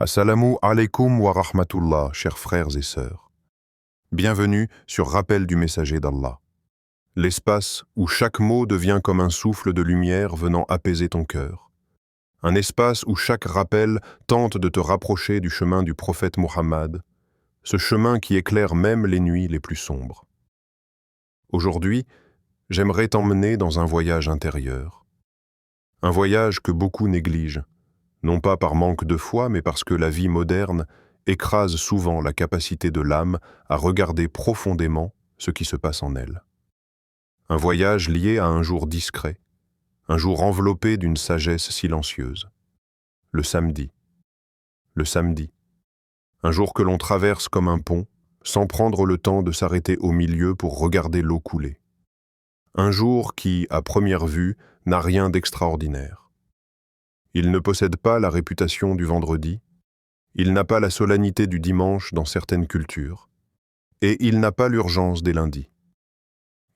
Assalamu alaikum wa rahmatullah, chers frères et sœurs. Bienvenue sur Rappel du messager d'Allah. L'espace où chaque mot devient comme un souffle de lumière venant apaiser ton cœur. Un espace où chaque rappel tente de te rapprocher du chemin du prophète Muhammad, ce chemin qui éclaire même les nuits les plus sombres. Aujourd'hui, j'aimerais t'emmener dans un voyage intérieur. Un voyage que beaucoup négligent, non pas par manque de foi, mais parce que la vie moderne écrase souvent la capacité de l'âme à regarder profondément ce qui se passe en elle. Un voyage lié à un jour discret, un jour enveloppé d'une sagesse silencieuse. Le samedi. Le samedi. Un jour que l'on traverse comme un pont, sans prendre le temps de s'arrêter au milieu pour regarder l'eau couler. Un jour qui, à première vue, n'a rien d'extraordinaire. Il ne possède pas la réputation du vendredi, il n'a pas la solennité du dimanche dans certaines cultures, et il n'a pas l'urgence des lundis.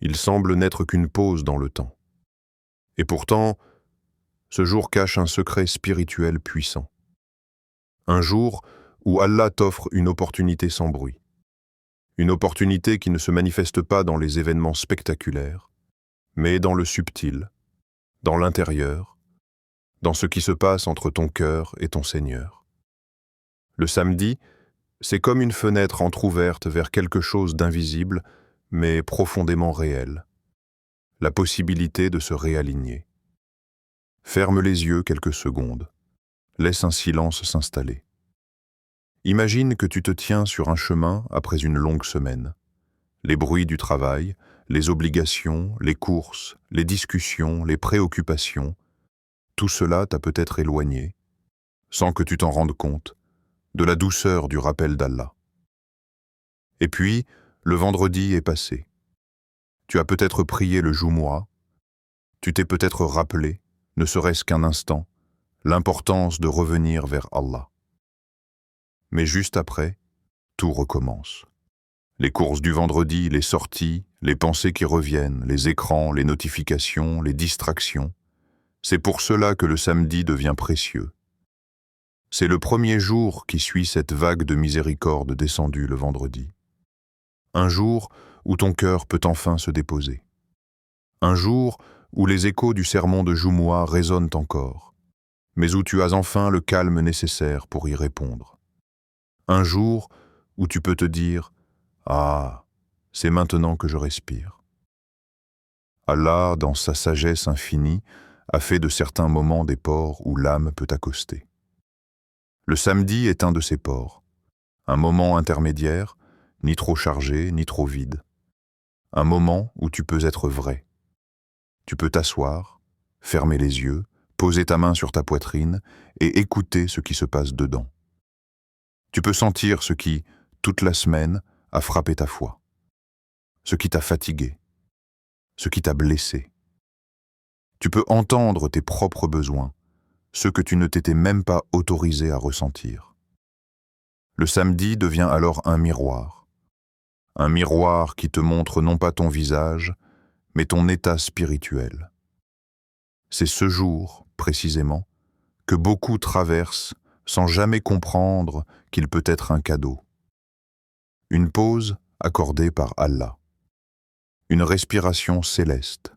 Il semble n'être qu'une pause dans le temps. Et pourtant, ce jour cache un secret spirituel puissant. Un jour où Allah t'offre une opportunité sans bruit. Une opportunité qui ne se manifeste pas dans les événements spectaculaires, mais dans le subtil, dans l'intérieur, dans ce qui se passe entre ton cœur et ton Seigneur. Le samedi, c'est comme une fenêtre entr'ouverte vers quelque chose d'invisible, mais profondément réel. La possibilité de se réaligner. Ferme les yeux quelques secondes. Laisse un silence s'installer. Imagine que tu te tiens sur un chemin après une longue semaine. Les bruits du travail, les obligations, les courses, les discussions, les préoccupations, tout cela t'a peut-être éloigné, sans que tu t'en rendes compte, de la douceur du rappel d'Allah. Et puis, le vendredi est passé. Tu as peut-être prié le Jumu'ah, tu t'es peut-être rappelé, ne serait-ce qu'un instant, l'importance de revenir vers Allah. Mais juste après, tout recommence. Les courses du vendredi, les sorties, les pensées qui reviennent, les écrans, les notifications, les distractions. C'est pour cela que le samedi devient précieux. C'est le premier jour qui suit cette vague de miséricorde descendue le vendredi. Un jour où ton cœur peut enfin se déposer. Un jour où les échos du sermon de Jumu'ah résonnent encore, mais où tu as enfin le calme nécessaire pour y répondre. Un jour où tu peux te dire « Ah, c'est maintenant que je respire ». Allah, dans sa sagesse infinie, a fait de certains moments des ports où l'âme peut accoster. Le samedi est un de ces ports, un moment intermédiaire, ni trop chargé, ni trop vide. Un moment où tu peux être vrai. Tu peux t'asseoir, fermer les yeux, poser ta main sur ta poitrine et écouter ce qui se passe dedans. Tu peux sentir ce qui, toute la semaine, a frappé ta foi, ce qui t'a fatigué, ce qui t'a blessé. Tu peux entendre tes propres besoins, ceux que tu ne t'étais même pas autorisé à ressentir. Le samedi devient alors un miroir qui te montre non pas ton visage, mais ton état spirituel. C'est ce jour, précisément, que beaucoup traversent sans jamais comprendre qu'il peut être un cadeau. Une pause accordée par Allah. Une respiration céleste.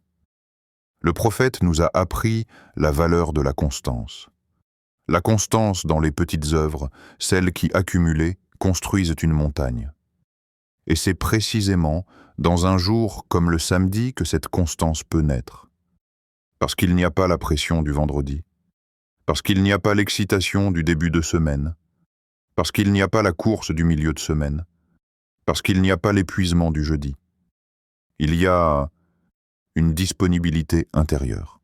Le prophète nous a appris la valeur de la constance. La constance dans les petites œuvres, celles qui, accumulées, construisent une montagne. Et c'est précisément dans un jour comme le samedi que cette constance peut naître. Parce qu'il n'y a pas la pression du vendredi, parce qu'il n'y a pas l'excitation du début de semaine, parce qu'il n'y a pas la course du milieu de semaine, parce qu'il n'y a pas l'épuisement du jeudi. Il y a une disponibilité intérieure.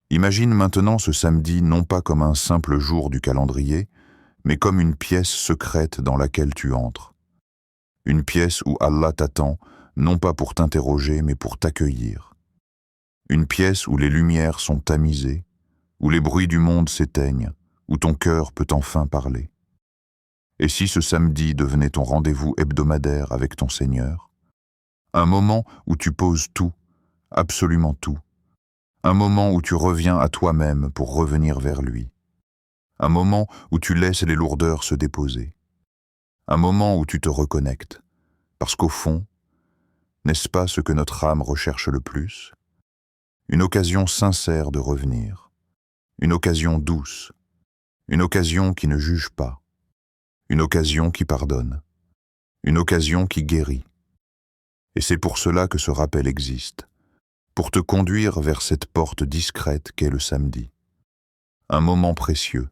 Imagine maintenant ce samedi non pas comme un simple jour du calendrier, mais comme une pièce secrète dans laquelle tu entres. Une pièce où Allah t'attend, non pas pour t'interroger, mais pour t'accueillir. Une pièce où les lumières sont tamisées, où les bruits du monde s'éteignent, où ton cœur peut enfin parler. Et si ce samedi devenait ton rendez-vous hebdomadaire avec ton Seigneur? Un moment où tu poses tout, absolument tout. Un moment où tu reviens à toi-même pour revenir vers lui. Un moment où tu laisses les lourdeurs se déposer. Un moment où tu te reconnectes. Parce qu'au fond, n'est-ce pas ce que notre âme recherche le plus? Une occasion sincère de revenir. Une occasion douce. Une occasion qui ne juge pas. Une occasion qui pardonne. Une occasion qui guérit. Et c'est pour cela que ce rappel existe. Pour te conduire vers cette porte discrète qu'est le samedi. Un moment précieux.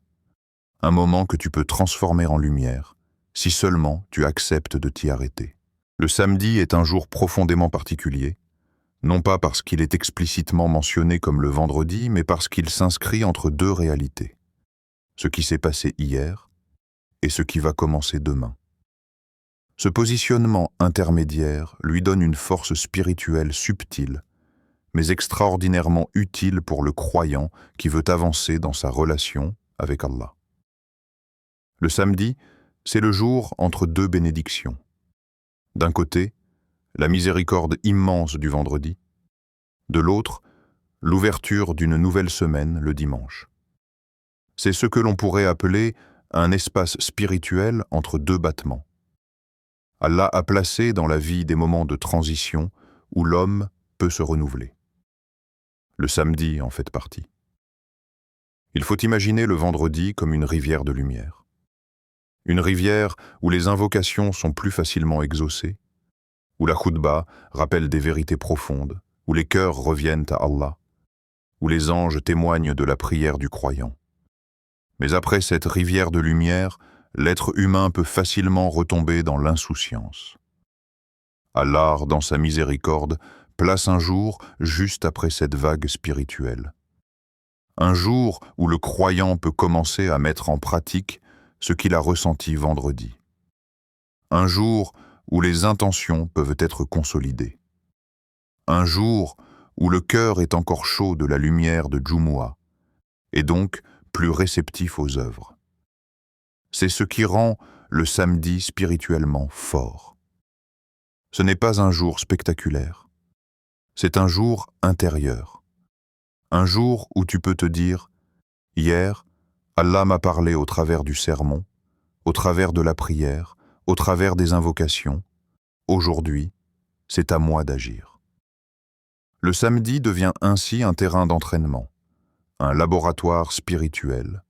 Un moment que tu peux transformer en lumière, si seulement tu acceptes de t'y arrêter. Le samedi est un jour profondément particulier, non pas parce qu'il est explicitement mentionné comme le vendredi, mais parce qu'il s'inscrit entre deux réalités. Ce qui s'est passé hier et ce qui va commencer demain. Ce positionnement intermédiaire lui donne une force spirituelle subtile, mais extraordinairement utile pour le croyant qui veut avancer dans sa relation avec Allah. Le samedi, c'est le jour entre deux bénédictions. D'un côté, la miséricorde immense du vendredi, de l'autre, l'ouverture d'une nouvelle semaine le dimanche. C'est ce que l'on pourrait appeler un espace spirituel entre deux battements. Allah a placé dans la vie des moments de transition où l'homme peut se renouveler. Le samedi en fait partie. Il faut imaginer le vendredi comme une rivière de lumière. Une rivière où les invocations sont plus facilement exaucées, où la khoutba rappelle des vérités profondes, où les cœurs reviennent à Allah, où les anges témoignent de la prière du croyant. Mais après cette rivière de lumière, l'être humain peut facilement retomber dans l'insouciance. Allah, dans sa miséricorde, place un jour juste après cette vague spirituelle. Un jour où le croyant peut commencer à mettre en pratique ce qu'il a ressenti vendredi. Un jour où les intentions peuvent être consolidées. Un jour où le cœur est encore chaud de la lumière de Jumu'ah, et donc plus réceptif aux œuvres. C'est ce qui rend le samedi spirituellement fort. Ce n'est pas un jour spectaculaire, c'est un jour intérieur. Un jour où tu peux te dire « Hier, Allah m'a parlé au travers du sermon, au travers de la prière, au travers des invocations. Aujourd'hui, c'est à moi d'agir. » Le samedi devient ainsi un terrain d'entraînement, un laboratoire spirituel,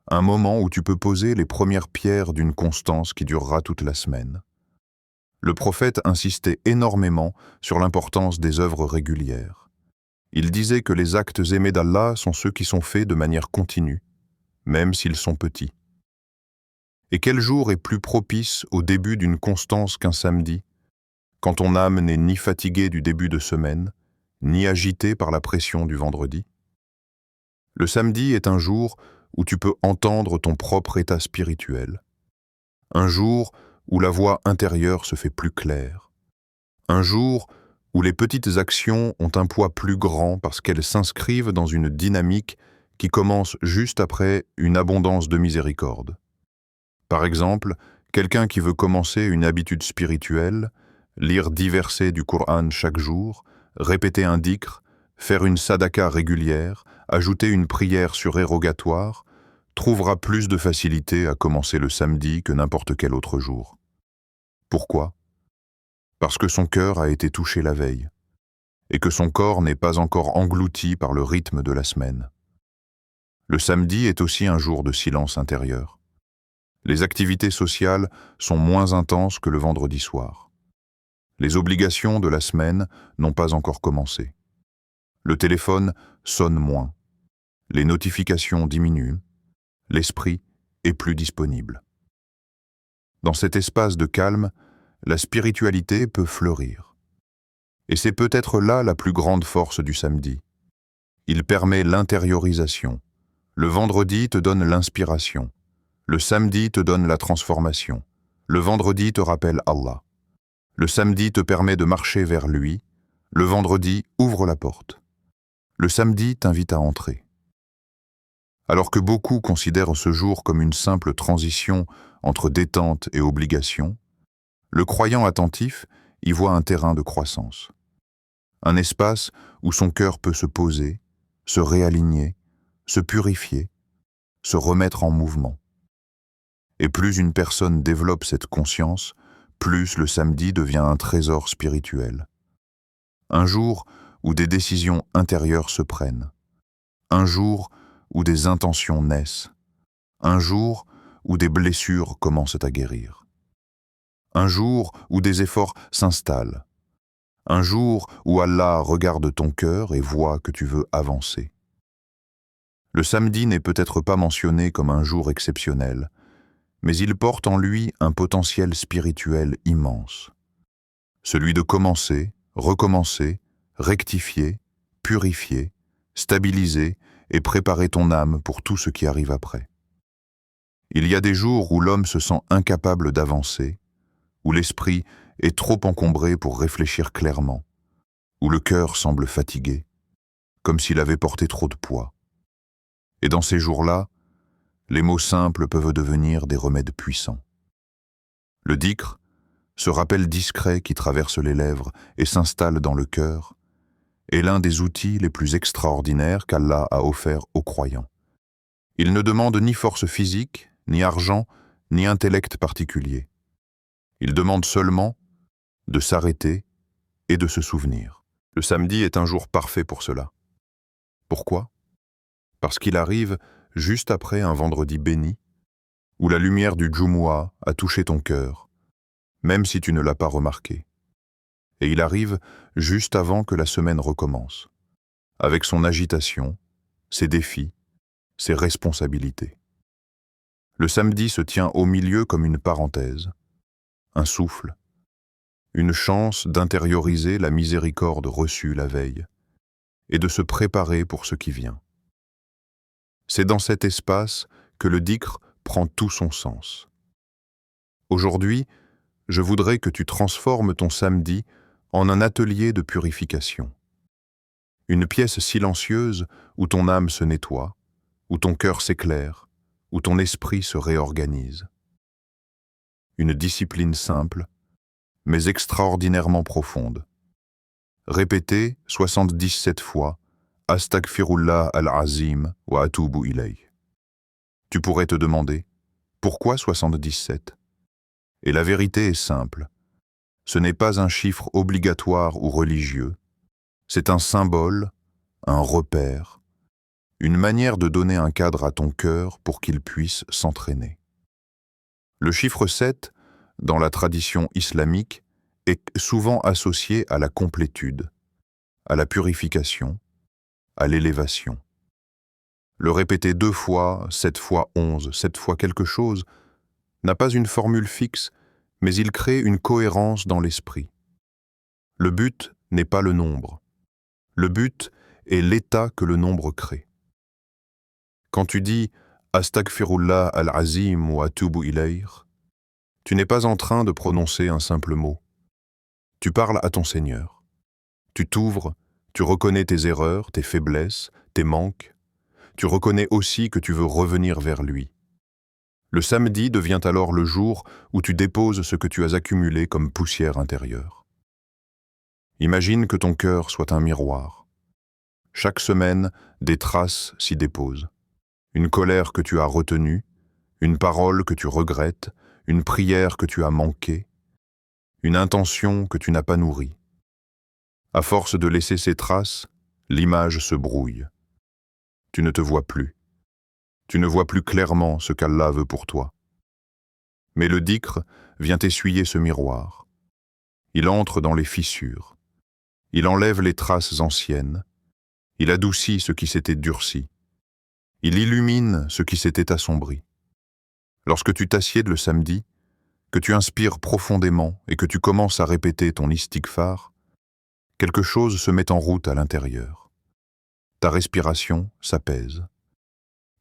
un moment où tu peux poser les premières pierres d'une constance qui durera toute la semaine. Le prophète insistait énormément sur l'importance des œuvres régulières. Il disait que les actes aimés d'Allah sont ceux qui sont faits de manière continue, même s'ils sont petits. Et quel jour est plus propice au début d'une constance qu'un samedi, quand ton âme n'est ni fatiguée du début de semaine, ni agitée par la pression du vendredi? Le samedi est un jour où tu peux entendre ton propre état spirituel. Un jour où la voix intérieure se fait plus claire. Un jour où les petites actions ont un poids plus grand parce qu'elles s'inscrivent dans une dynamique qui commence juste après une abondance de miséricorde. Par exemple, quelqu'un qui veut commencer une habitude spirituelle, lire 10 versets du Coran chaque jour, répéter un dhikr, faire une sadaka régulière, ajouter une prière surérogatoire, trouvera plus de facilité à commencer le samedi que n'importe quel autre jour. Pourquoi? Parce que son cœur a été touché la veille, et que son corps n'est pas encore englouti par le rythme de la semaine. Le samedi est aussi un jour de silence intérieur. Les activités sociales sont moins intenses que le vendredi soir. Les obligations de la semaine n'ont pas encore commencé. Le téléphone sonne moins. Les notifications diminuent. L'esprit est plus disponible. Dans cet espace de calme, la spiritualité peut fleurir. Et c'est peut-être là la plus grande force du samedi. Il permet l'intériorisation. Le vendredi te donne l'inspiration. Le samedi te donne la transformation. Le vendredi te rappelle Allah. Le samedi te permet de marcher vers lui. Le vendredi ouvre la porte. Le samedi t'invite à entrer. Alors que beaucoup considèrent ce jour comme une simple transition entre détente et obligation, le croyant attentif y voit un terrain de croissance. Un espace où son cœur peut se poser, se réaligner, se purifier, se remettre en mouvement. Et plus une personne développe cette conscience, plus le samedi devient un trésor spirituel. Un jour où des décisions intérieures se prennent. Un jour où des intentions naissent. Un jour où des blessures commencent à guérir. Un jour où des efforts s'installent. Un jour où Allah regarde ton cœur et voit que tu veux avancer. Le samedi n'est peut-être pas mentionné comme un jour exceptionnel, mais il porte en lui un potentiel spirituel immense. Celui de commencer, recommencer, rectifier, purifier, stabiliser et préparer ton âme pour tout ce qui arrive après. Il y a des jours où l'homme se sent incapable d'avancer, où l'esprit est trop encombré pour réfléchir clairement, où le cœur semble fatigué, comme s'il avait porté trop de poids. Et dans ces jours-là, les mots simples peuvent devenir des remèdes puissants. Le dhikr, ce rappel discret qui traverse les lèvres et s'installe dans le cœur, est l'un des outils les plus extraordinaires qu'Allah a offert aux croyants. Il ne demande ni force physique, ni argent, ni intellect particulier. Il demande seulement de s'arrêter et de se souvenir. Le samedi est un jour parfait pour cela. Pourquoi ? Parce qu'il arrive juste après un vendredi béni, où la lumière du Jumu'ah a touché ton cœur, même si tu ne l'as pas remarqué. Et il arrive juste avant que la semaine recommence, avec son agitation, ses défis, ses responsabilités. Le samedi se tient au milieu comme une parenthèse, un souffle, une chance d'intérioriser la miséricorde reçue la veille et de se préparer pour ce qui vient. C'est dans cet espace que le dhikr prend tout son sens. Aujourd'hui, je voudrais que tu transformes ton samedi en un atelier de purification. Une pièce silencieuse où ton âme se nettoie, où ton cœur s'éclaire, où ton esprit se réorganise. Une discipline simple, mais extraordinairement profonde. Répétez 77 fois « Astaghfirullah al-Azim wa atubu ilayh ». Tu pourrais te demander « Pourquoi 77 ?» Et la vérité est simple. Ce n'est pas un chiffre obligatoire ou religieux. C'est un symbole, un repère, une manière de donner un cadre à ton cœur pour qu'il puisse s'entraîner. Le chiffre 7, dans la tradition islamique, est souvent associé à la complétude, à la purification, à l'élévation. Le répéter 2 fois, 7 fois 11, 7 fois quelque chose, n'a pas une formule fixe, mais il crée une cohérence dans l'esprit. Le but n'est pas le nombre. Le but est l'état que le nombre crée. Quand tu dis « Astaghfirullah al-Azim wa atubu ilayh », tu n'es pas en train de prononcer un simple mot. Tu parles à ton Seigneur. Tu t'ouvres, tu reconnais tes erreurs, tes faiblesses, tes manques. Tu reconnais aussi que tu veux revenir vers lui. Le samedi devient alors le jour où tu déposes ce que tu as accumulé comme poussière intérieure. Imagine que ton cœur soit un miroir. Chaque semaine, des traces s'y déposent. Une colère que tu as retenue, une parole que tu regrettes, une prière que tu as manquée, une intention que tu n'as pas nourrie. À force de laisser ces traces, l'image se brouille. Tu ne te vois plus. Tu ne vois plus clairement ce qu'Allah veut pour toi. Mais le dhikr vient essuyer ce miroir. Il entre dans les fissures. Il enlève les traces anciennes. Il adoucit ce qui s'était durci. Il illumine ce qui s'était assombri. Lorsque tu t'assieds le samedi, que tu inspires profondément et que tu commences à répéter ton istighfar, quelque chose se met en route à l'intérieur. Ta respiration s'apaise.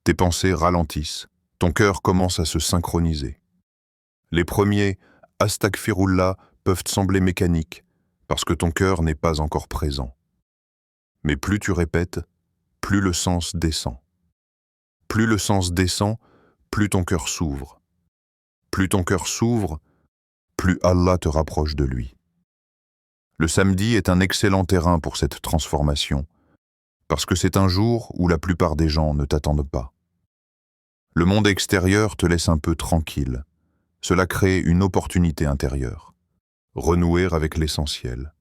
Tes pensées ralentissent, ton cœur commence à se synchroniser. Les premiers « Astaghfirullah » peuvent sembler mécaniques parce que ton cœur n'est pas encore présent. Mais plus tu répètes, plus le sens descend. Plus le sens descend, plus ton cœur s'ouvre. Plus ton cœur s'ouvre, plus Allah te rapproche de lui. Le samedi est un excellent terrain pour cette transformation, parce que c'est un jour où la plupart des gens ne t'attendent pas. Le monde extérieur te laisse un peu tranquille. Cela crée une opportunité intérieure. Renouer avec l'essentiel.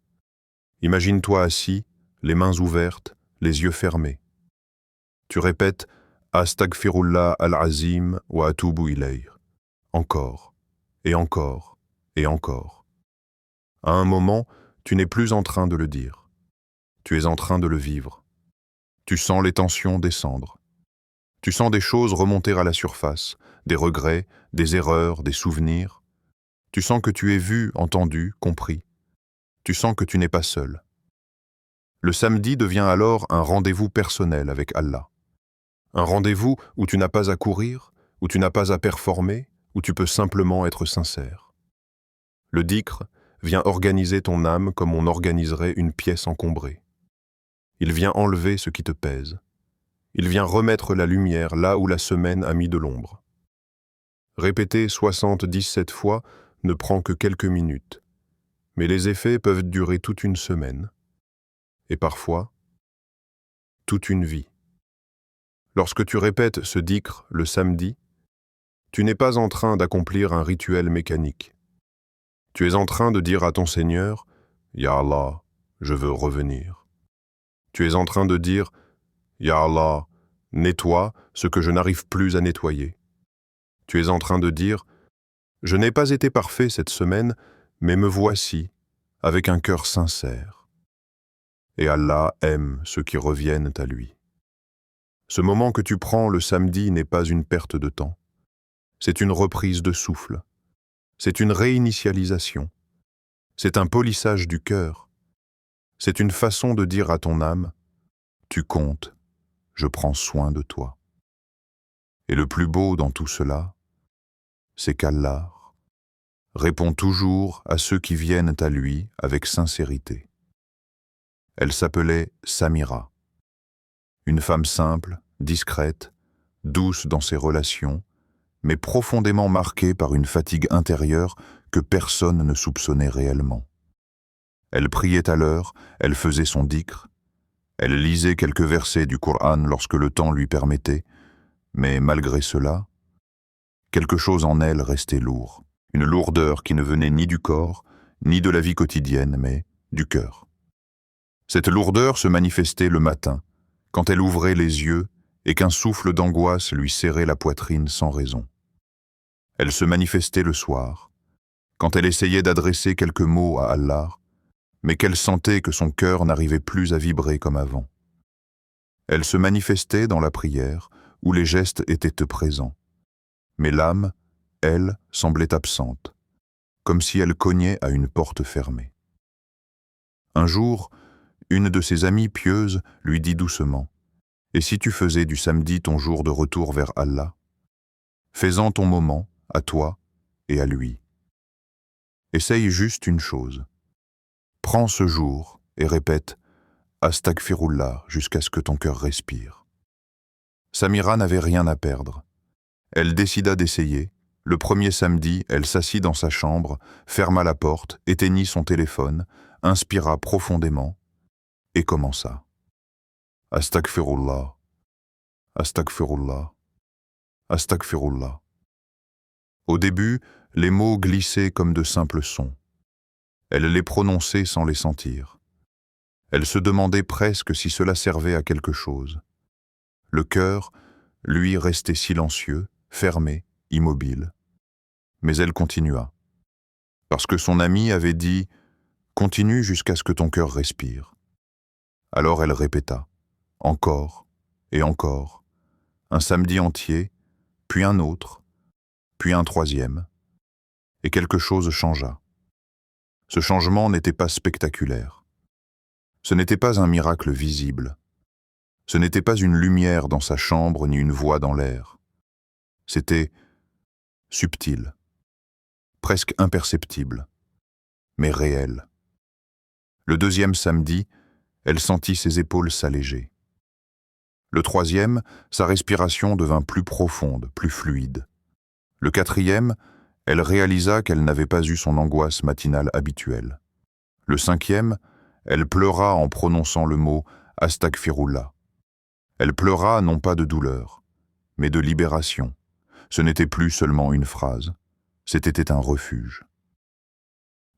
Imagine-toi assis, les mains ouvertes, les yeux fermés. Tu répètes « Astaghfirullah al-Azim wa atubu ilayh » encore, et encore, et encore. À un moment, tu n'es plus en train de le dire. Tu es en train de le vivre. Tu sens les tensions descendre. Tu sens des choses remonter à la surface, des regrets, des erreurs, des souvenirs. Tu sens que tu es vu, entendu, compris. Tu sens que tu n'es pas seul. Le samedi devient alors un rendez-vous personnel avec Allah. Un rendez-vous où tu n'as pas à courir, où tu n'as pas à performer, où tu peux simplement être sincère. Le dhikr vient organiser ton âme comme on organiserait une pièce encombrée. Il vient enlever ce qui te pèse. Il vient remettre la lumière là où la semaine a mis de l'ombre. Répéter 77 fois ne prend que quelques minutes, mais les effets peuvent durer toute une semaine, et parfois toute une vie. Lorsque tu répètes ce dhikr le samedi, tu n'es pas en train d'accomplir un rituel mécanique. Tu es en train de dire à ton Seigneur « Ya Allah, je veux revenir ». Tu es en train de dire « Ya Allah, nettoie ce que je n'arrive plus à nettoyer ». Tu es en train de dire « Je n'ai pas été parfait cette semaine, mais me voici, avec un cœur sincère ». Et Allah aime ceux qui reviennent à lui. Ce moment que tu prends le samedi n'est pas une perte de temps. C'est une reprise de souffle. C'est une réinitialisation. C'est un polissage du cœur. C'est une façon de dire à ton âme « Tu comptes, je prends soin de toi ». Et le plus beau dans tout cela, c'est qu'Allah répond toujours à ceux qui viennent à lui avec sincérité. Elle s'appelait Samira, une femme simple, discrète, douce dans ses relations, mais profondément marquée par une fatigue intérieure que personne ne soupçonnait réellement. Elle priait à l'heure, elle faisait son dhikr, elle lisait quelques versets du Coran lorsque le temps lui permettait, mais malgré cela, quelque chose en elle restait lourd, une lourdeur qui ne venait ni du corps, ni de la vie quotidienne, mais du cœur. Cette lourdeur se manifestait le matin, quand elle ouvrait les yeux et qu'un souffle d'angoisse lui serrait la poitrine sans raison. Elle se manifestait le soir, quand elle essayait d'adresser quelques mots à Allah, mais qu'elle sentait que son cœur n'arrivait plus à vibrer comme avant. Elle se manifestait dans la prière, où les gestes étaient présents, mais l'âme, elle, semblait absente, comme si elle cognait à une porte fermée. Un jour, une de ses amies pieuses lui dit doucement « Et si tu faisais du samedi ton jour de retour vers Allah, fais-en ton moment à toi et à lui. Essaye juste une chose. Prends ce jour et répète « Astaghfirullah » jusqu'à ce que ton cœur respire. » Samira n'avait rien à perdre. Elle décida d'essayer. Le premier samedi, elle s'assit dans sa chambre, ferma la porte, éteignit son téléphone, inspira profondément et commença. Astaghfirullah, Astaghfirullah, Astaghfirullah. Au début, les mots glissaient comme de simples sons. Elle les prononçait sans les sentir. Elle se demandait presque si cela servait à quelque chose. Le cœur, lui, restait silencieux, fermé, immobile. Mais elle continua. Parce que son ami avait dit « Continue jusqu'à ce que ton cœur respire ». Alors elle répéta, encore et encore, un samedi entier, puis un autre, puis un troisième, et quelque chose changea. Ce changement n'était pas spectaculaire. Ce n'était pas un miracle visible. Ce n'était pas une lumière dans sa chambre ni une voix dans l'air. C'était subtil, presque imperceptible, mais réel. Le deuxième samedi, elle sentit ses épaules s'alléger. Le troisième, sa respiration devint plus profonde, plus fluide. Le quatrième, elle réalisa qu'elle n'avait pas eu son angoisse matinale habituelle. Le cinquième, elle pleura en prononçant le mot « Astaghfirullah ». Elle pleura non pas de douleur, mais de libération. Ce n'était plus seulement une phrase, c'était un refuge.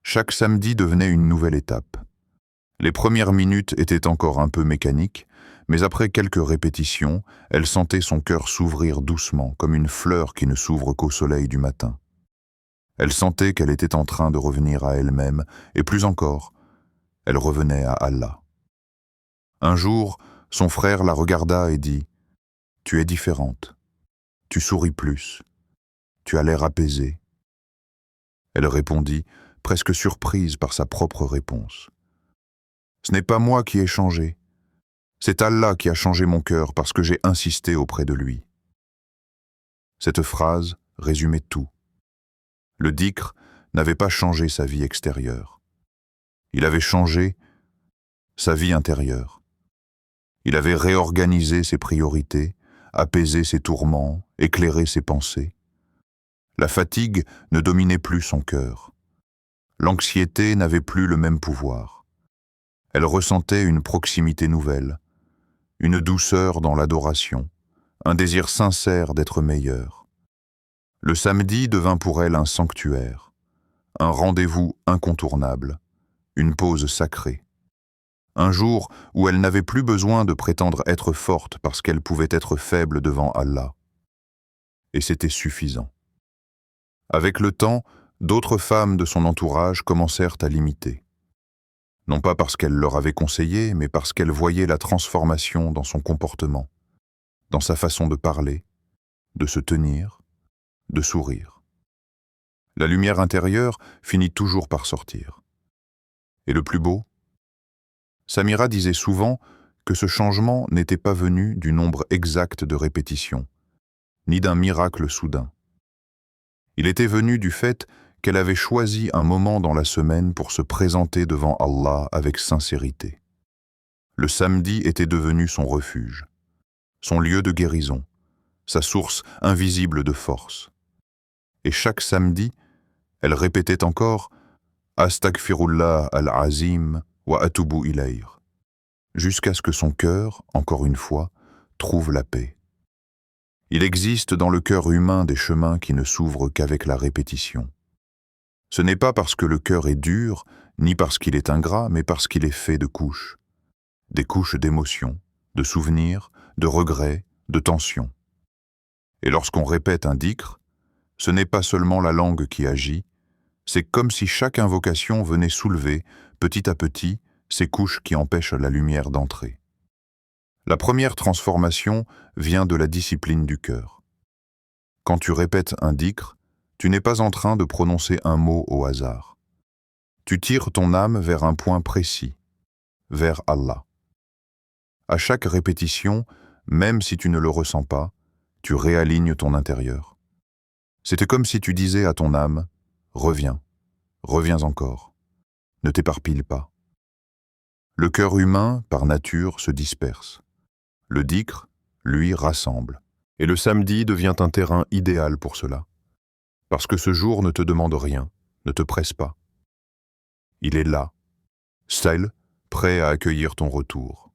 Chaque samedi devenait une nouvelle étape. Les premières minutes étaient encore un peu mécaniques, mais après quelques répétitions, elle sentait son cœur s'ouvrir doucement, comme une fleur qui ne s'ouvre qu'au soleil du matin. Elle sentait qu'elle était en train de revenir à elle-même, et plus encore, elle revenait à Allah. Un jour, son frère la regarda et dit « Tu es différente. Tu souris plus. Tu as l'air apaisée. » Elle répondit, presque surprise par sa propre réponse. « Ce n'est pas moi qui ai changé. C'est Allah qui a changé mon cœur parce que j'ai insisté auprès de lui. » Cette phrase résumait tout. Le dhikr n'avait pas changé sa vie extérieure. Il avait changé sa vie intérieure. Il avait réorganisé ses priorités, apaisé ses tourments, éclairé ses pensées. La fatigue ne dominait plus son cœur. L'anxiété n'avait plus le même pouvoir. Elle ressentait une proximité nouvelle, une douceur dans l'adoration, un désir sincère d'être meilleure. Le samedi devint pour elle un sanctuaire, un rendez-vous incontournable, une pause sacrée. Un jour où elle n'avait plus besoin de prétendre être forte parce qu'elle pouvait être faible devant Allah. Et c'était suffisant. Avec le temps, d'autres femmes de son entourage commencèrent à l'imiter. Non pas parce qu'elle leur avait conseillé, mais parce qu'elle voyait la transformation dans son comportement, dans sa façon de parler, de se tenir, de sourire. La lumière intérieure finit toujours par sortir. Et le plus beau, Samira disait souvent que ce changement n'était pas venu du nombre exact de répétitions, ni d'un miracle soudain. Il était venu du fait qu'elle avait choisi un moment dans la semaine pour se présenter devant Allah avec sincérité. Le samedi était devenu son refuge, son lieu de guérison, sa source invisible de force. Et chaque samedi, elle répétait encore « Astaghfirullah al-Azim wa atubu ilayh » jusqu'à ce que son cœur, encore une fois, trouve la paix. Il existe dans le cœur humain des chemins qui ne s'ouvrent qu'avec la répétition. Ce n'est pas parce que le cœur est dur, ni parce qu'il est ingrat, mais parce qu'il est fait de couches. Des couches d'émotions, de souvenirs, de regrets, de tensions. Et lorsqu'on répète un dhikr, ce n'est pas seulement la langue qui agit, c'est comme si chaque invocation venait soulever, petit à petit, ces couches qui empêchent la lumière d'entrer. La première transformation vient de la discipline du cœur. Quand tu répètes un dhikr, tu n'es pas en train de prononcer un mot au hasard. Tu tires ton âme vers un point précis, vers Allah. À chaque répétition, même si tu ne le ressens pas, tu réalignes ton intérieur. C'était comme si tu disais à ton âme « Reviens, reviens encore, ne t'éparpille pas ». Le cœur humain, par nature, se disperse. Le dhikr, lui, rassemble. Et le samedi devient un terrain idéal pour cela. Parce que ce jour ne te demande rien, ne te presse pas. Il est là, seul, prêt à accueillir ton retour.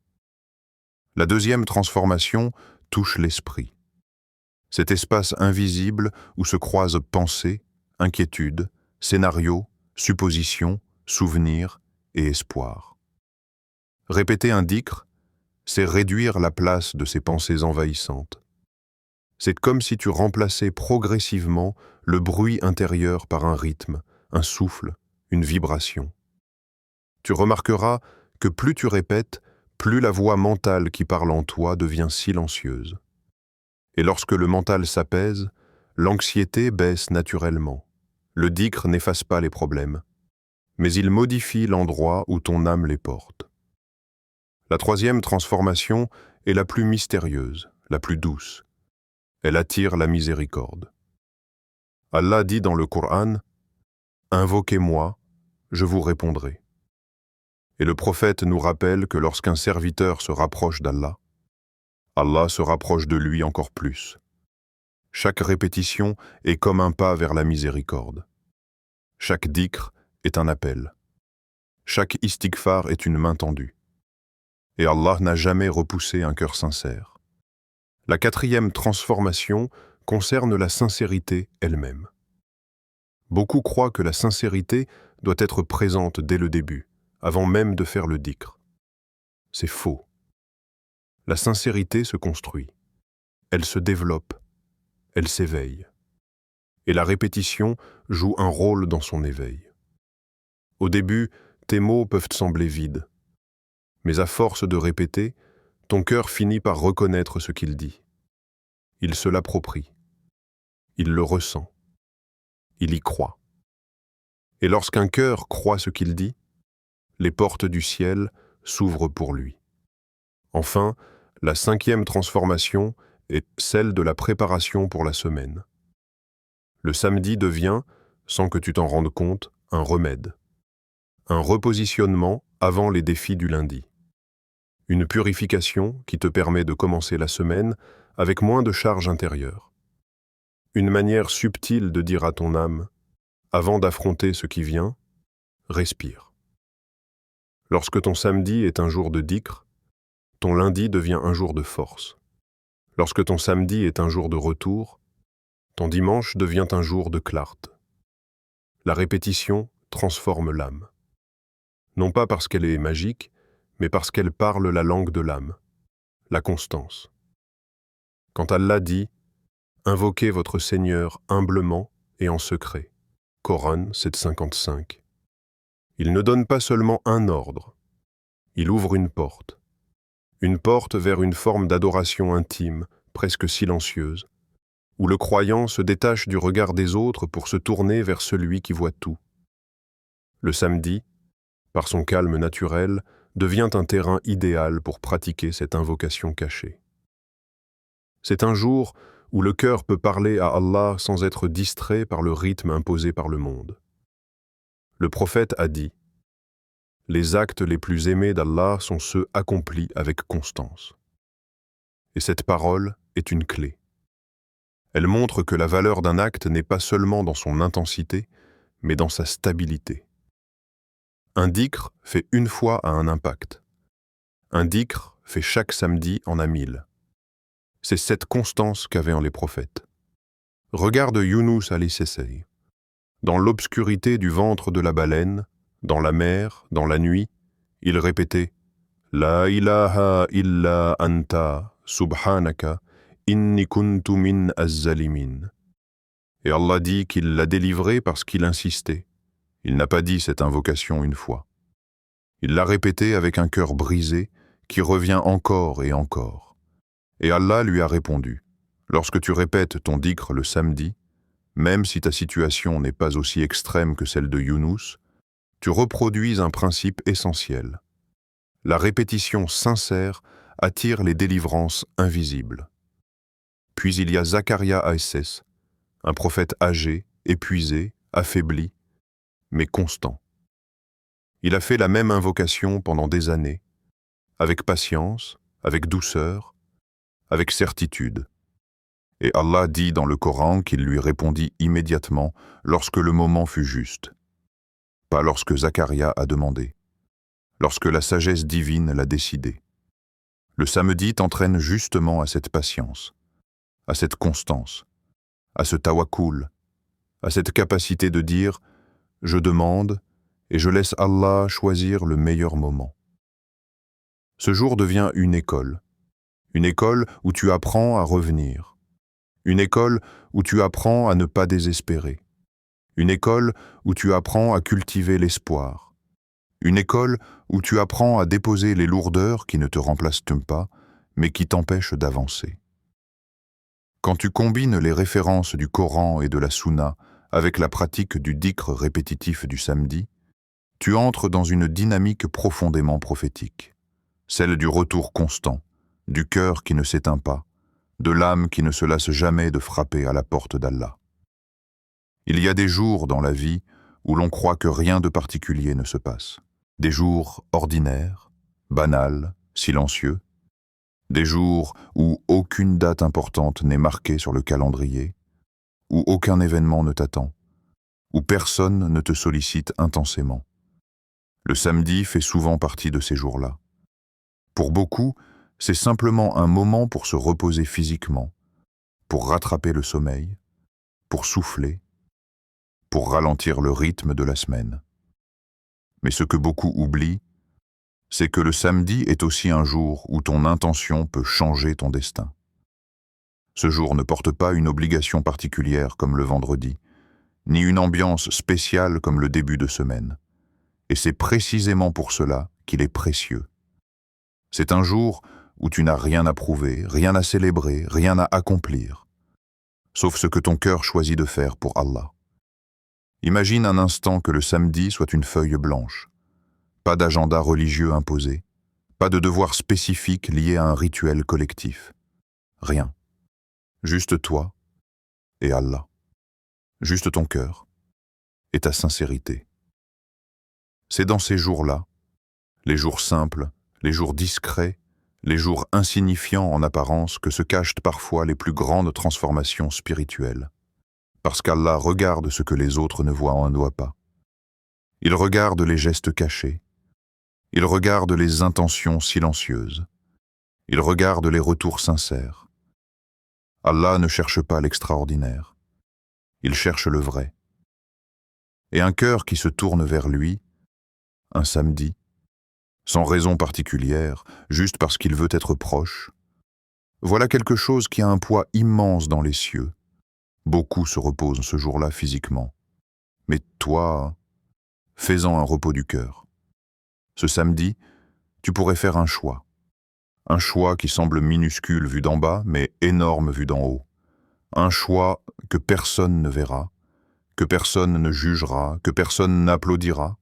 La deuxième transformation touche l'esprit. Cet espace invisible où se croisent pensée, inquiétude, scénario, supposition, souvenir et espoir. Répéter un dhikr, c'est réduire la place de ces pensées envahissantes. C'est comme si tu remplaçais progressivement le bruit intérieur par un rythme, un souffle, une vibration. Tu remarqueras que plus tu répètes, plus la voix mentale qui parle en toi devient silencieuse. Et lorsque le mental s'apaise, l'anxiété baisse naturellement. Le dhikr n'efface pas les problèmes, mais il modifie l'endroit où ton âme les porte. La troisième transformation est la plus mystérieuse, la plus douce. Elle attire la miséricorde. Allah dit dans le Coran « Invoquez-moi, je vous répondrai ». Et le prophète nous rappelle que lorsqu'un serviteur se rapproche d'Allah, Allah se rapproche de lui encore plus. Chaque répétition est comme un pas vers la miséricorde. Chaque dhikr est un appel. Chaque istighfar est une main tendue. Et Allah n'a jamais repoussé un cœur sincère. La quatrième transformation concerne la sincérité elle-même. Beaucoup croient que la sincérité doit être présente dès le début, avant même de faire le dhikr. C'est faux. La sincérité se construit, elle se développe, elle s'éveille. Et la répétition joue un rôle dans son éveil. Au début, tes mots peuvent sembler vides, mais à force de répéter, ton cœur finit par reconnaître ce qu'il dit. Il se l'approprie, il le ressent, il y croit. Et lorsqu'un cœur croit ce qu'il dit, les portes du ciel s'ouvrent pour lui. Enfin, la cinquième transformation est celle de la préparation pour la semaine. Le samedi devient, sans que tu t'en rendes compte, un remède. Un repositionnement avant les défis du lundi. Une purification qui te permet de commencer la semaine avec moins de charge intérieure. Une manière subtile de dire à ton âme, avant d'affronter ce qui vient, respire. Lorsque ton samedi est un jour de dhikr, ton lundi devient un jour de force. Lorsque ton samedi est un jour de retour, ton dimanche devient un jour de clarté. La répétition transforme l'âme. Non pas parce qu'elle est magique, mais parce qu'elle parle la langue de l'âme, la constance. Quand Allah dit « Invoquez votre Seigneur humblement et en secret » Coran 7,55. Il ne donne pas seulement un ordre, il ouvre une porte vers une forme d'adoration intime, presque silencieuse, où le croyant se détache du regard des autres pour se tourner vers celui qui voit tout. Le samedi, par son calme naturel, devient un terrain idéal pour pratiquer cette invocation cachée. C'est un jour où le cœur peut parler à Allah sans être distrait par le rythme imposé par le monde. Le prophète a dit « Les actes les plus aimés d'Allah sont ceux accomplis avec constance. » Et cette parole est une clé. Elle montre que la valeur d'un acte n'est pas seulement dans son intensité, mais dans sa stabilité. Un dhikr fait une fois à un impact. Un dhikr fait chaque samedi en a 1000. C'est cette constance qu'avaient les prophètes. Regarde Younous alayhi. Dans l'obscurité du ventre de la baleine, dans la mer, dans la nuit, il répétait « La ilaha illa anta, subhanaka, inni kuntu min az-zalimin » Et Allah dit qu'il l'a délivré parce qu'il insistait. Il n'a pas dit cette invocation une fois. Il l'a répétée avec un cœur brisé qui revient encore et encore. Et Allah lui a répondu, lorsque tu répètes ton dhikr le samedi, même si ta situation n'est pas aussi extrême que celle de Younous, tu reproduis un principe essentiel. La répétition sincère attire les délivrances invisibles. Puis il y a Zakaria a.s., un prophète âgé, épuisé, affaibli, mais constant. Il a fait la même invocation pendant des années, avec patience, avec douceur, avec certitude. Et Allah dit dans le Coran qu'il lui répondit immédiatement lorsque le moment fut juste. Pas lorsque Zakaria a demandé, lorsque la sagesse divine l'a décidé. Le samedi t'entraîne justement à cette patience, à cette constance, à ce tawakkul, à cette capacité de dire « je demande et je laisse Allah choisir le meilleur moment ». Ce jour devient une école où tu apprends à revenir, une école où tu apprends à ne pas désespérer, une école où tu apprends à cultiver l'espoir, une école où tu apprends à déposer les lourdeurs qui ne te remplacent pas, mais qui t'empêchent d'avancer. Quand tu combines les références du Coran et de la Sunna avec la pratique du dhikr répétitif du samedi, tu entres dans une dynamique profondément prophétique, celle du retour constant, du cœur qui ne s'éteint pas, de l'âme qui ne se lasse jamais de frapper à la porte d'Allah. Il y a des jours dans la vie où l'on croit que rien de particulier ne se passe. Des jours ordinaires, banals, silencieux. Des jours où aucune date importante n'est marquée sur le calendrier, où aucun événement ne t'attend, où personne ne te sollicite intensément. Le samedi fait souvent partie de ces jours-là. Pour beaucoup, c'est simplement un moment pour se reposer physiquement, pour rattraper le sommeil, pour souffler, pour ralentir le rythme de la semaine. Mais ce que beaucoup oublient, c'est que le samedi est aussi un jour où ton intention peut changer ton destin. Ce jour ne porte pas une obligation particulière comme le vendredi, ni une ambiance spéciale comme le début de semaine. Et c'est précisément pour cela qu'il est précieux. C'est un jour où tu n'as rien à prouver, rien à célébrer, rien à accomplir, sauf ce que ton cœur choisit de faire pour Allah. Imagine un instant que le samedi soit une feuille blanche. Pas d'agenda religieux imposé, pas de devoir spécifique lié à un rituel collectif. Rien. Juste toi et Allah. Juste ton cœur et ta sincérité. C'est dans ces jours-là, les jours simples, les jours discrets, les jours insignifiants en apparence, que se cachent parfois les plus grandes transformations spirituelles. Parce qu'Allah regarde ce que les autres ne voient pas. Il regarde les gestes cachés. Il regarde les intentions silencieuses. Il regarde les retours sincères. Allah ne cherche pas l'extraordinaire. Il cherche le vrai. Et un cœur qui se tourne vers lui, un samedi, sans raison particulière, juste parce qu'il veut être proche, voilà quelque chose qui a un poids immense dans les cieux. Beaucoup se reposent ce jour-là physiquement. Mais toi, fais-en un repos du cœur. Ce samedi, tu pourrais faire un choix. Un choix qui semble minuscule vu d'en bas, mais énorme vu d'en haut. Un choix que personne ne verra, que personne ne jugera, que personne n'applaudira,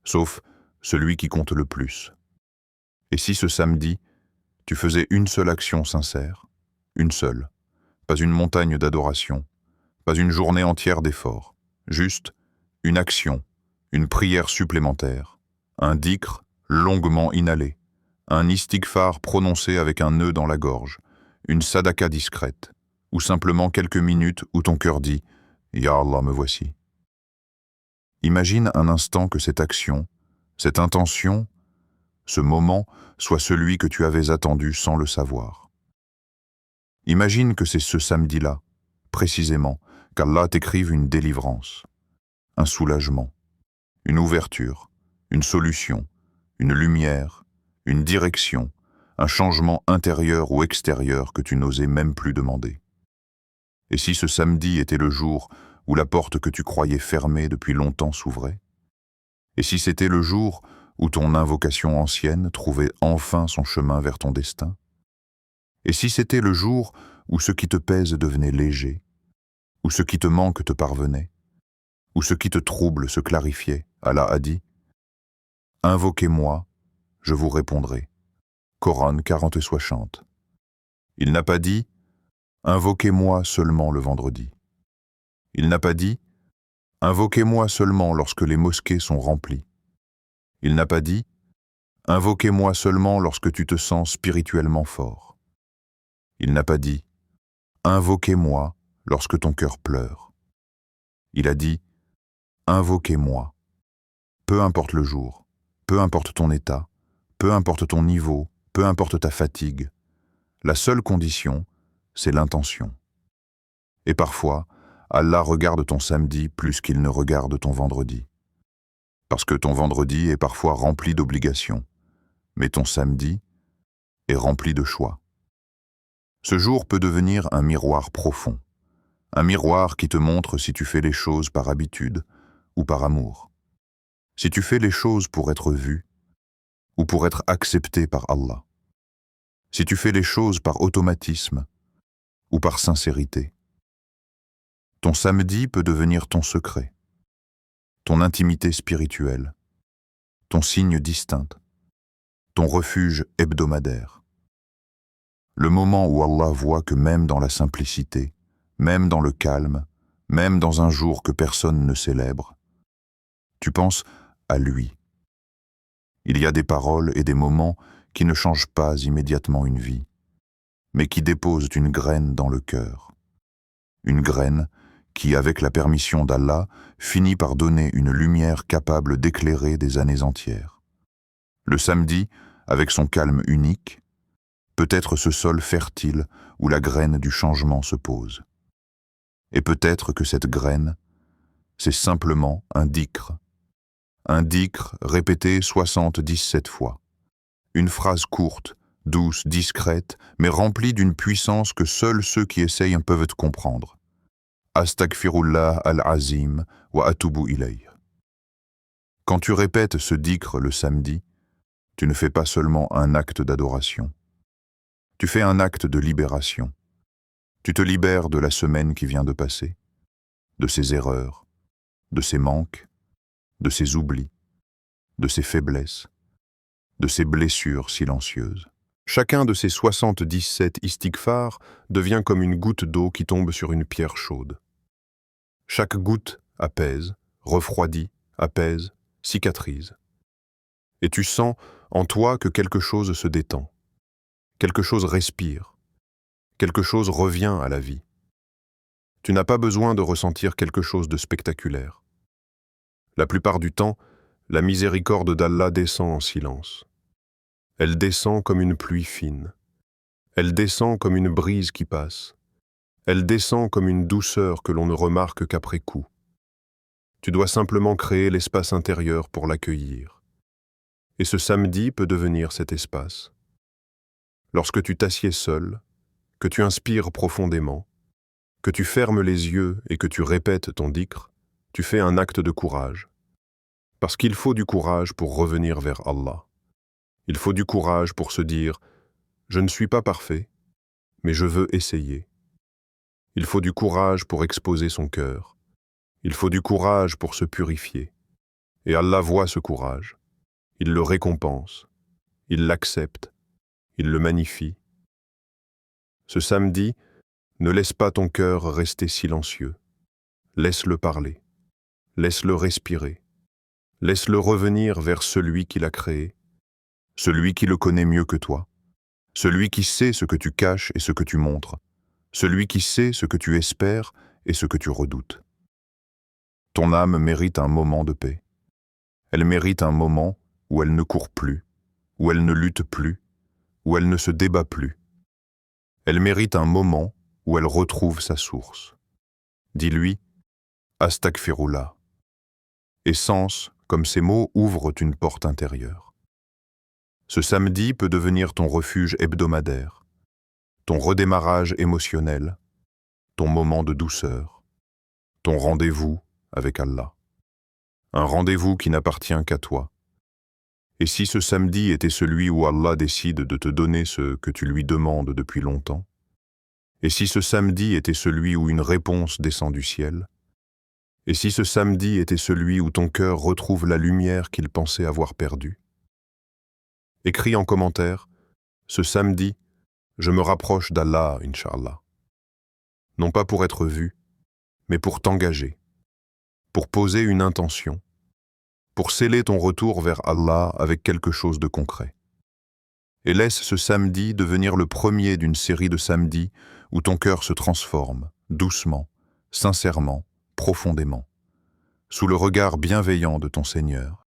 sauf celui qui compte le plus. Et si ce samedi, tu faisais une seule action sincère, une seule, pas une montagne d'adoration, pas une journée entière d'efforts, juste une action, une prière supplémentaire, un dhikr longuement inhalé, un istighfar prononcé avec un nœud dans la gorge, une sadaka discrète, ou simplement quelques minutes où ton cœur dit « Ya Allah, me voici ». Imagine un instant que cette action, cette intention, ce moment soit celui que tu avais attendu sans le savoir. Imagine que c'est ce samedi-là, précisément, qu'Allah t'écrive une délivrance, un soulagement, une ouverture, une solution, une lumière, une direction, un changement intérieur ou extérieur que tu n'osais même plus demander. Et si ce samedi était le jour où la porte que tu croyais fermée depuis longtemps s'ouvrait? Et si c'était le jour où ton invocation ancienne trouvait enfin son chemin vers ton destin? Et si c'était le jour où ce qui te pèse devenait léger, où ce qui te manque te parvenait, où ce qui te trouble se clarifiait? Allah a dit « Invoquez-moi, je vous répondrai ». Coran 40-60. Il n'a pas dit « Invoquez-moi seulement le vendredi ». Il n'a pas dit « Invoquez-moi seulement lorsque les mosquées sont remplies ». Il n'a pas dit « Invoquez-moi seulement lorsque tu te sens spirituellement fort ». Il n'a pas dit « Invoquez-moi lorsque ton cœur pleure ». Il a dit « Invoquez-moi ». Peu importe le jour, peu importe ton état, peu importe ton niveau, peu importe ta fatigue, la seule condition, c'est l'intention. Et parfois, Allah regarde ton samedi plus qu'il ne regarde ton vendredi. Parce que ton vendredi est parfois rempli d'obligations, mais ton samedi est rempli de choix. Ce jour peut devenir un miroir profond, un miroir qui te montre si tu fais les choses par habitude ou par amour, si tu fais les choses pour être vu ou pour être accepté par Allah, si tu fais les choses par automatisme ou par sincérité. Ton samedi peut devenir ton secret, ton intimité spirituelle, ton signe distinct, ton refuge hebdomadaire. Le moment où Allah voit que même dans la simplicité, même dans le calme, même dans un jour que personne ne célèbre, tu penses à lui. Il y a des paroles et des moments qui ne changent pas immédiatement une vie, mais qui déposent une graine dans le cœur. Une graine qui, avec la permission d'Allah, finit par donner une lumière capable d'éclairer des années entières. Le samedi, avec son calme unique, peut-être ce sol fertile où la graine du changement se pose. Et peut-être que cette graine, c'est simplement un dhikr. Un dhikr répété 77 fois. Une phrase courte, douce, discrète, mais remplie d'une puissance que seuls ceux qui essayent peuvent comprendre. Astaghfirullah al-Azim wa atubu ilayh. Quand tu répètes ce dhikr le samedi, tu ne fais pas seulement un acte d'adoration. Tu fais un acte de libération. Tu te libères de la semaine qui vient de passer, de ses erreurs, de ses manques, de ses oublis, de ses faiblesses, de ses blessures silencieuses. Chacun de ces 77 istighfars devient comme une goutte d'eau qui tombe sur une pierre chaude. Chaque goutte apaise, refroidit, apaise, cicatrise. Et tu sens en toi que quelque chose se détend, quelque chose respire, quelque chose revient à la vie. Tu n'as pas besoin de ressentir quelque chose de spectaculaire. La plupart du temps, la miséricorde d'Allah descend en silence. Elle descend comme une pluie fine. Elle descend comme une brise qui passe. Elle descend comme une douceur que l'on ne remarque qu'après coup. Tu dois simplement créer l'espace intérieur pour l'accueillir. Et ce samedi peut devenir cet espace. Lorsque tu t'assieds seul, que tu inspires profondément, que tu fermes les yeux et que tu répètes ton dhikr, tu fais un acte de courage. Parce qu'il faut du courage pour revenir vers Allah. Il faut du courage pour se dire « Je ne suis pas parfait, mais je veux essayer ». Il faut du courage pour exposer son cœur. Il faut du courage pour se purifier. Et Allah voit ce courage. Il le récompense. Il l'accepte. Il le magnifie. Ce samedi, ne laisse pas ton cœur rester silencieux. Laisse-le parler. Laisse-le respirer. Laisse-le revenir vers celui qui l'a créé, celui qui le connaît mieux que toi, celui qui sait ce que tu caches et ce que tu montres, celui qui sait ce que tu espères et ce que tu redoutes. Ton âme mérite un moment de paix. Elle mérite un moment où elle ne court plus, où elle ne lutte plus, où elle ne se débat plus. Elle mérite un moment où elle retrouve sa source. Dis-lui « Astaghfirullah » et sens comme ces mots ouvrent une porte intérieure. Ce samedi peut devenir ton refuge hebdomadaire, ton redémarrage émotionnel, ton moment de douceur, ton rendez-vous avec Allah. Un rendez-vous qui n'appartient qu'à toi. Et si ce samedi était celui où Allah décide de te donner ce que tu lui demandes depuis longtemps? Et si ce samedi était celui où une réponse descend du ciel? Et si ce samedi était celui où ton cœur retrouve la lumière qu'il pensait avoir perdue? Écris en commentaire, ce samedi, je me rapproche d'Allah, Inch'Allah. Non pas pour être vu, mais pour t'engager, pour poser une intention, pour sceller ton retour vers Allah avec quelque chose de concret. Et laisse ce samedi devenir le premier d'une série de samedis où ton cœur se transforme, doucement, sincèrement, profondément, sous le regard bienveillant de ton Seigneur.